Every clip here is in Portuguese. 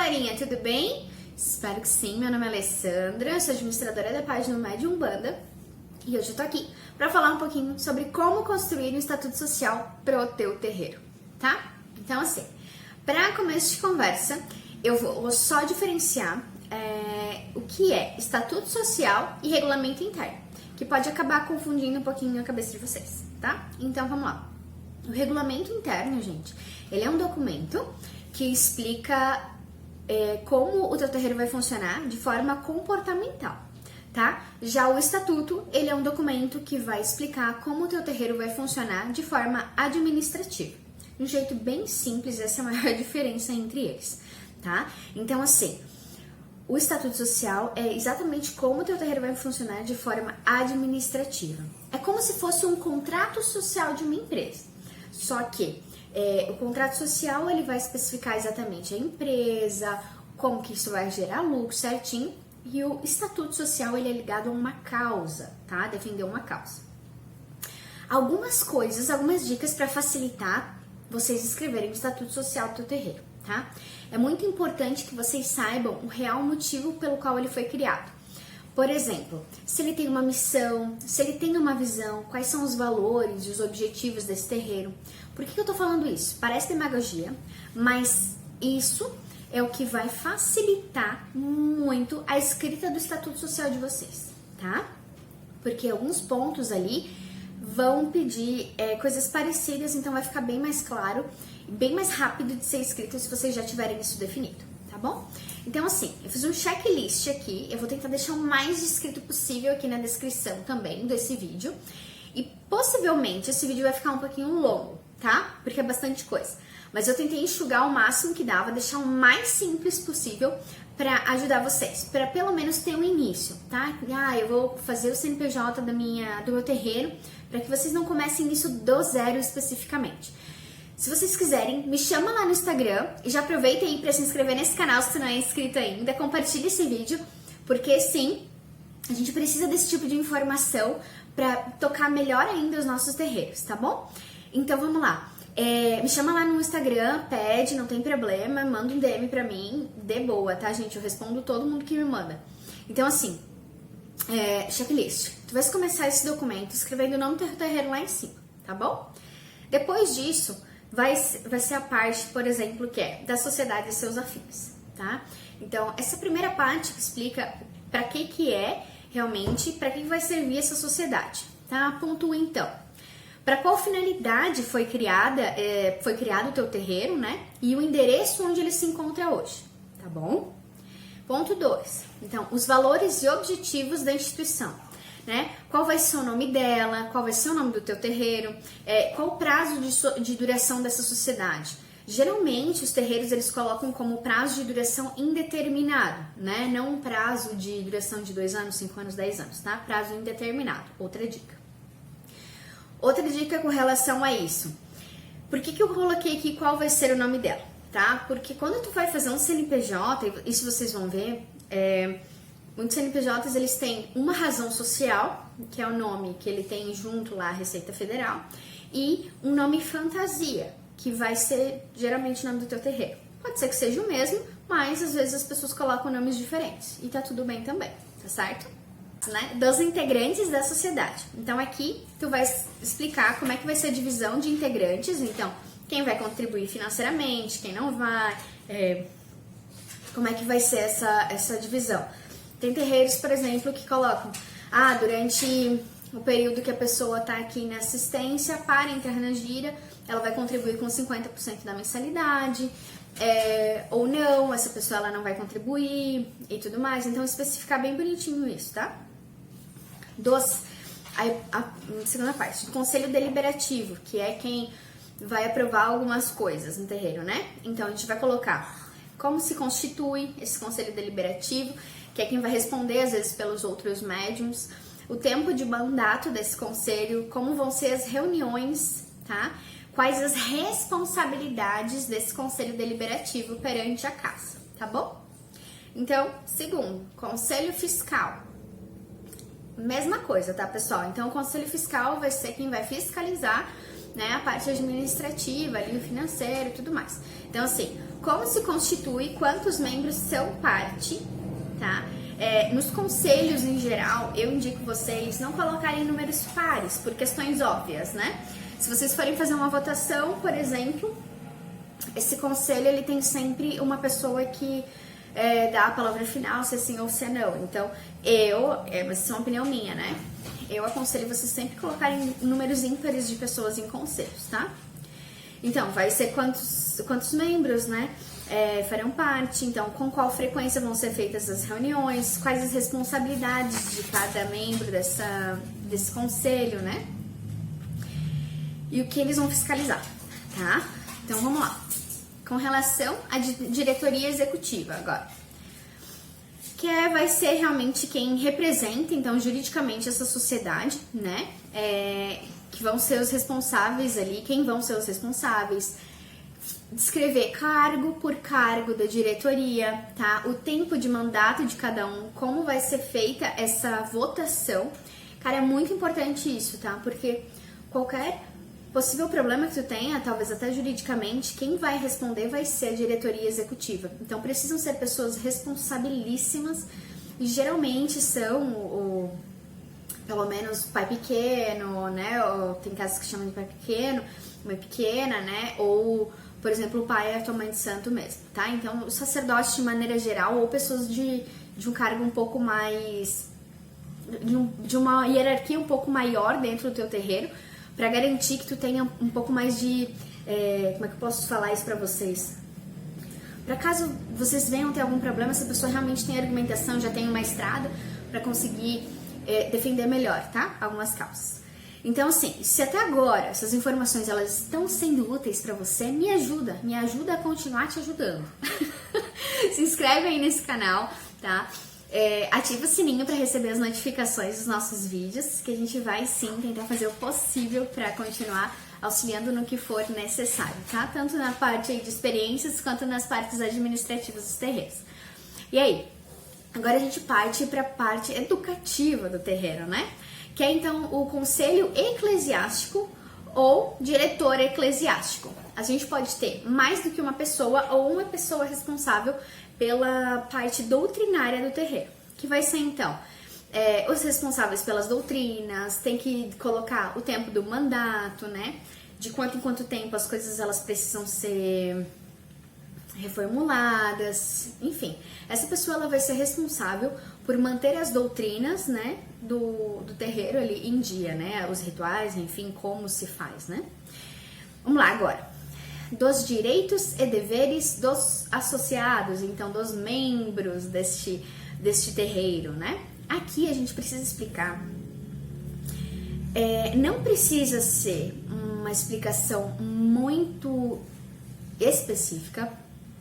galerinha, tudo bem? Espero que sim, meu nome é Alessandra, sou administradora da página Médium Umbanda e hoje eu tô aqui para falar um pouquinho sobre como construir um estatuto social pro teu terreiro, tá? Então assim, para começo de conversa, eu vou só diferenciar o que é estatuto social e regulamento interno, que pode acabar confundindo um pouquinho a cabeça de vocês, tá? Então vamos lá. O regulamento interno, gente, ele é um documento que explica como o teu terreiro vai funcionar de forma comportamental, tá? Já o estatuto, ele é um documento que vai explicar como o teu terreiro vai funcionar de forma administrativa. De um jeito bem simples, essa é a maior diferença entre eles, tá? Então, assim, o estatuto social é exatamente como o teu terreiro vai funcionar de forma administrativa. É como se fosse um contrato social de uma empresa, só que o contrato social ele vai especificar exatamente a empresa, como que isso vai gerar lucro certinho, e o estatuto social ele é ligado a uma causa, tá? Defender uma causa. Algumas coisas, algumas dicas para facilitar vocês escreverem o estatuto social do teu terreiro, tá? É muito importante que vocês saibam o real motivo pelo qual ele foi criado. Por exemplo, se ele tem uma missão, se ele tem uma visão, quais são os valores e os objetivos desse terreiro. Por que eu tô falando isso? Parece demagogia, mas isso é o que vai facilitar muito a escrita do estatuto social de vocês, tá? Porque alguns pontos ali vão pedir coisas parecidas, então vai ficar bem mais claro, bem mais rápido de ser escrito se vocês já tiverem isso definido, tá bom? Então assim, eu fiz um checklist aqui, eu vou tentar deixar o mais descrito possível aqui na descrição também desse vídeo, e possivelmente esse vídeo vai ficar um pouquinho longo, tá? Porque é bastante coisa. Mas eu tentei enxugar o máximo que dava, deixar o mais simples possível para ajudar vocês, para pelo menos ter um início, tá? Eu vou fazer o CNPJ do meu terreiro, para que vocês não comecem isso do zero especificamente. Se vocês quiserem, me chama lá no Instagram e já aproveita aí para se inscrever nesse canal se tu não é inscrito ainda, compartilha esse vídeo, porque sim, a gente precisa desse tipo de informação para tocar melhor ainda os nossos terreiros, tá bom? Então vamos lá. Me chama lá no Instagram, pede, não tem problema, manda um DM pra mim, de boa, tá, gente? Eu respondo todo mundo que me manda. Então, assim, checklist. Tu vai começar esse documento escrevendo o nome do teu terreiro lá em cima, tá bom? Depois disso, vai ser a parte, por exemplo, que é da sociedade e seus afins, tá? Então, essa primeira parte que explica pra que é realmente, pra que vai servir essa sociedade, tá? Ponto 1, então. Para qual finalidade foi criado o teu terreiro, né? E o endereço onde ele se encontra hoje, tá bom? Ponto 2. Então, os valores e objetivos da instituição, né? Qual vai ser o nome dela, qual vai ser o nome do teu terreiro, qual o prazo de duração dessa sociedade. Geralmente, os terreiros, eles colocam como prazo de duração indeterminado, né? Não um prazo de duração de 2 anos, 5 anos, 10 anos, tá? Prazo indeterminado. Outra dica. Outra dica com relação a isso. Por que eu coloquei aqui qual vai ser o nome dela, tá? Porque quando tu vai fazer um CNPJ, isso vocês vão ver, muitos CNPJs eles têm uma razão social, que é o nome que ele tem junto lá à Receita Federal, e um nome fantasia, que vai ser geralmente o nome do teu terreiro. Pode ser que seja o mesmo, mas às vezes as pessoas colocam nomes diferentes, e tá tudo bem também, tá certo? Né, dos integrantes da sociedade. Então aqui tu vai explicar como é que vai ser a divisão de integrantes, então quem vai contribuir financeiramente, quem não vai, como é que vai ser essa divisão. Tem terreiros, por exemplo, que colocam, durante o período que a pessoa está aqui na assistência, para entrar na gira, ela vai contribuir com 50% da mensalidade, ou não, essa pessoa ela não vai contribuir e tudo mais, então especificar bem bonitinho isso, tá? A segunda parte, do conselho deliberativo, que é quem vai aprovar algumas coisas no terreiro, né? Então a gente vai colocar como se constitui esse conselho deliberativo, que é quem vai responder às vezes pelos outros médiums, o tempo de mandato desse conselho, como vão ser as reuniões, tá? Quais as responsabilidades desse conselho deliberativo perante a casa, tá bom? Então, segundo, conselho fiscal. Mesma coisa, tá, pessoal? Então, o conselho fiscal vai ser quem vai fiscalizar né, a parte administrativa, ali, o financeiro e tudo mais. Então, assim, como se constitui, quantos membros são parte, tá? Nos conselhos em geral, eu indico vocês não colocarem números pares, por questões óbvias, né? Se vocês forem fazer uma votação, por exemplo, esse conselho ele tem sempre uma pessoa que dá a palavra final, se é sim ou se é não. Então, mas isso é uma opinião minha, né? Eu aconselho vocês sempre colocarem números ímpares de pessoas em conselhos, tá? Então, vai ser quantos membros, né? Farão parte, então com qual frequência vão ser feitas as reuniões, quais as responsabilidades de cada membro desse conselho, né? E o que eles vão fiscalizar, tá? Então vamos lá. Com relação à diretoria executiva agora, que vai ser realmente quem representa, então, juridicamente essa sociedade, né? Que vão ser os responsáveis ali, quem vão ser os responsáveis, descrever cargo por cargo da diretoria, tá? O tempo de mandato de cada um, como vai ser feita essa votação. Cara, é muito importante isso, tá? Porque qualquer possível problema que tu tenha, talvez até juridicamente, quem vai responder vai ser a diretoria executiva. Então, precisam ser pessoas responsabilíssimas e geralmente são pelo menos pai pequeno, né? Ou tem casos que chamam de pai pequeno, mãe pequena, né? Ou, por exemplo, o pai é a tua mãe de santo mesmo, tá? Então, o sacerdote de maneira geral ou pessoas de um cargo um pouco mais... de uma hierarquia um pouco maior dentro do teu terreiro, para garantir que tu tenha um pouco mais de... como é que eu posso falar isso pra vocês? Para caso vocês venham ter algum problema, essa pessoa realmente tem argumentação, já tem uma estrada para conseguir defender melhor, tá? Algumas causas. Então, assim, se até agora essas informações elas estão sendo úteis para você, me ajuda a continuar te ajudando. Se inscreve aí nesse canal, tá? Ativa o sininho para receber as notificações dos nossos vídeos, que a gente vai sim tentar fazer o possível para continuar auxiliando no que for necessário, tá? Tanto na parte aí de experiências quanto nas partes administrativas dos terreiros. E aí, agora a gente parte para a parte educativa do terreiro, né? Que é então o conselho eclesiástico ou diretor eclesiástico. A gente pode ter mais do que uma pessoa ou uma pessoa responsável pela parte doutrinária do terreiro, que vai ser então os responsáveis pelas doutrinas, tem que colocar o tempo do mandato, né? De quanto em quanto tempo as coisas elas precisam ser reformuladas, enfim. Essa pessoa ela vai ser responsável por manter as doutrinas, né, do terreiro ali em dia, né? Os rituais, enfim, como se faz, né? Vamos lá agora. Dos direitos e deveres dos associados, então dos membros deste terreiro, né? Aqui a gente precisa explicar, não precisa ser uma explicação muito específica,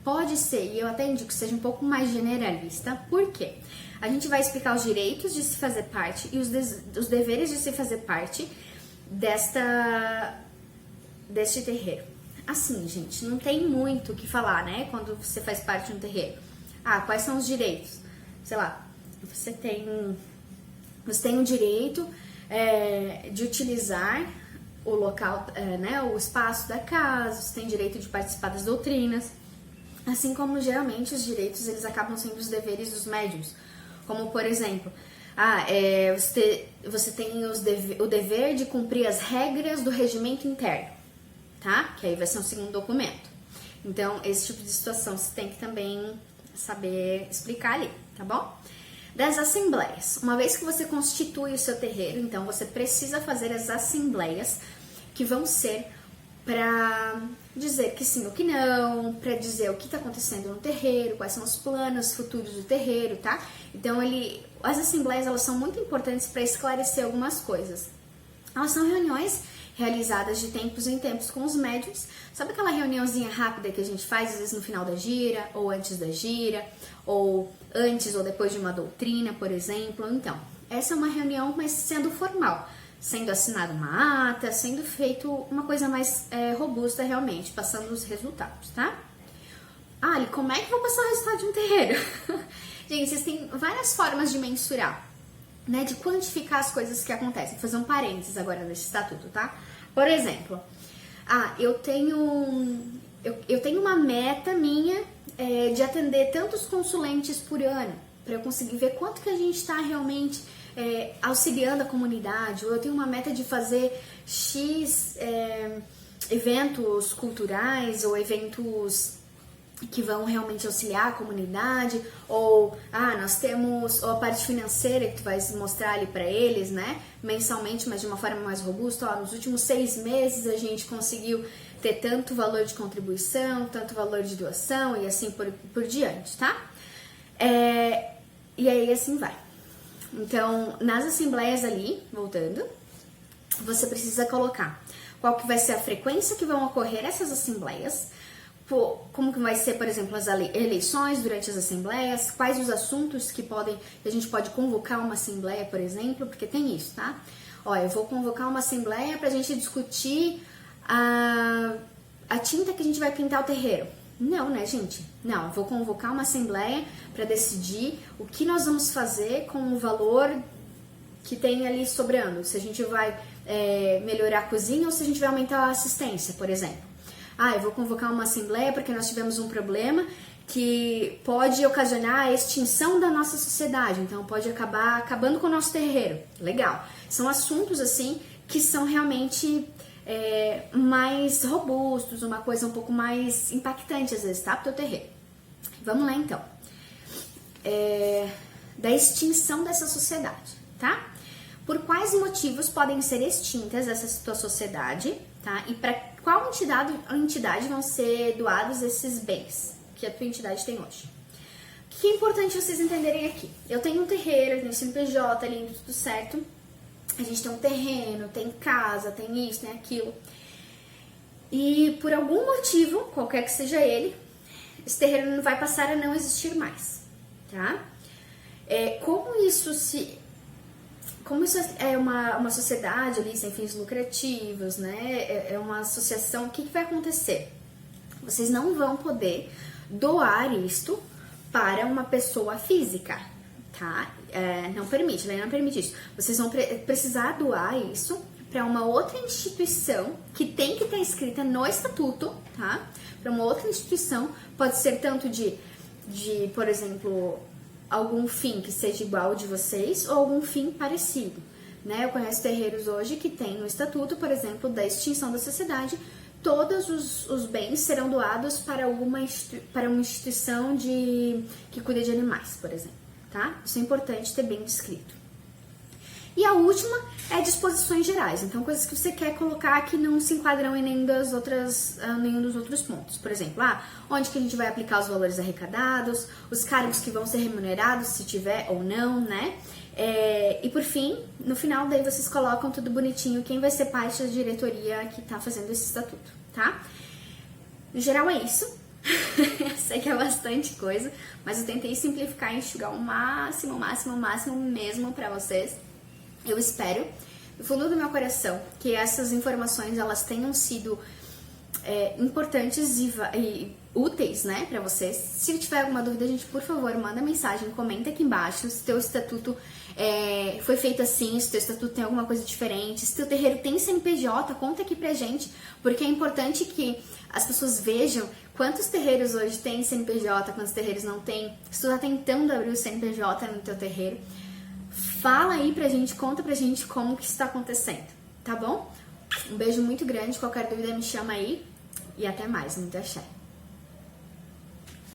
pode ser, e eu até indico que seja um pouco mais generalista, por quê? A gente vai explicar os direitos de se fazer parte e os deveres de se fazer parte deste terreiro. Assim, gente, não tem muito o que falar, né? Quando você faz parte de um terreiro. Quais são os direitos? Sei lá, você tem o direito de utilizar o local, né? O espaço da casa, você tem direito de participar das doutrinas, assim como geralmente os direitos eles acabam sendo os deveres dos médiuns. Como, por exemplo, você tem o dever de cumprir as regras do regimento interno, tá? Que aí vai ser um segundo documento. Então, esse tipo de situação você tem que também saber explicar ali, tá bom? Das assembleias. Uma vez que você constitui o seu terreiro, então você precisa fazer as assembleias que vão ser para dizer que sim ou que não, para dizer o que está acontecendo no terreiro, quais são os planos futuros do terreiro, tá? Então, as assembleias elas são muito importantes para esclarecer algumas coisas. Elas são reuniões realizadas de tempos em tempos com os médiuns. Sabe aquela reuniãozinha rápida que a gente faz, às vezes no final da gira, ou antes da gira, ou antes ou depois de uma doutrina, por exemplo? Então, essa é uma reunião, mas sendo formal, sendo assinada uma ata, sendo feito uma coisa mais robusta realmente, passando os resultados, tá? Ali, como é que eu vou passar o resultado de um terreiro? Gente, vocês têm várias formas de mensurar, né, de quantificar as coisas que acontecem. Vou fazer um parênteses agora nesse estatuto, tá? Por exemplo, eu tenho uma meta minha de atender tantos consulentes por ano, para eu conseguir ver quanto que a gente está realmente auxiliando a comunidade, ou eu tenho uma meta de fazer X eventos culturais ou eventos que vão realmente auxiliar a comunidade, ou nós temos a parte financeira que tu vai mostrar ali para eles, né, mensalmente, mas de uma forma mais robusta. Nos últimos 6 meses a gente conseguiu ter tanto valor de contribuição, tanto valor de doação e assim por diante, tá? E aí assim vai. Então, nas assembleias ali, voltando, você precisa colocar qual que vai ser a frequência que vão ocorrer essas assembleias, como que vai ser, por exemplo, as eleições durante as assembleias, quais os assuntos que a gente pode convocar uma assembleia, por exemplo, porque tem isso, tá? Eu vou convocar uma assembleia pra gente discutir a tinta que a gente vai pintar o terreiro. Não, né, gente? Não, eu vou convocar uma assembleia para decidir o que nós vamos fazer com o valor que tem ali sobrando. Se a gente vai melhorar a cozinha ou se a gente vai aumentar a assistência, por exemplo. Eu vou convocar uma assembleia porque nós tivemos um problema que pode ocasionar a extinção da nossa sociedade, então pode acabar acabando com o nosso terreiro. Legal. São assuntos, assim, que são realmente mais robustos, uma coisa um pouco mais impactante, às vezes, tá? Pro teu terreiro. Vamos lá, então. Da extinção dessa sociedade, tá? Por quais motivos podem ser extintas essa tua sociedade, tá? E para qual entidade vão ser doados esses bens que a tua entidade tem hoje? O que é importante vocês entenderem aqui? Eu tenho um terreiro, eu tenho CNPJ, lindo, tudo certo. A gente tem um terreno, tem casa, tem isso, tem aquilo. E por algum motivo, qualquer que seja ele, esse terreiro não vai passar a não existir mais, tá? Como isso é uma sociedade ali sem fins lucrativos, né? É uma associação, o que vai acontecer? Vocês não vão poder doar isto para uma pessoa física, tá? Não permite, a lei não permite isso. Vocês vão precisar doar isso para uma outra instituição que tem que estar inscrita no estatuto, tá? Para uma outra instituição, pode ser tanto de, por exemplo, algum fim que seja igual ao de vocês ou algum fim parecido, né? Eu conheço terreiros hoje que tem no estatuto, por exemplo, da extinção da sociedade, todos os bens serão doados para uma instituição que cuida de animais, por exemplo, tá? Isso é importante ter bem descrito. E a última é disposições gerais, então coisas que você quer colocar que não se enquadram em nenhum dos outros pontos. Por exemplo, onde que a gente vai aplicar os valores arrecadados, os cargos que vão ser remunerados, se tiver ou não, né? E por fim, no final daí vocês colocam tudo bonitinho, quem vai ser parte da diretoria que tá fazendo esse estatuto, tá? No geral é isso. Eu sei que é bastante coisa, mas eu tentei simplificar e enxugar o máximo mesmo pra vocês. Eu espero, do fundo do meu coração, que essas informações elas tenham sido importantes e úteis, né, pra vocês. Se tiver alguma dúvida, gente, por favor, manda mensagem, comenta aqui embaixo se teu estatuto foi feito assim, se teu estatuto tem alguma coisa diferente, se teu terreiro tem CNPJ, conta aqui pra gente, porque é importante que as pessoas vejam quantos terreiros hoje tem CNPJ, quantos terreiros não tem. Se tu tá tentando abrir o CNPJ no teu terreiro, fala aí pra gente, conta pra gente como que isso tá acontecendo, tá bom? Um beijo muito grande, qualquer dúvida me chama aí e até mais, muito axé.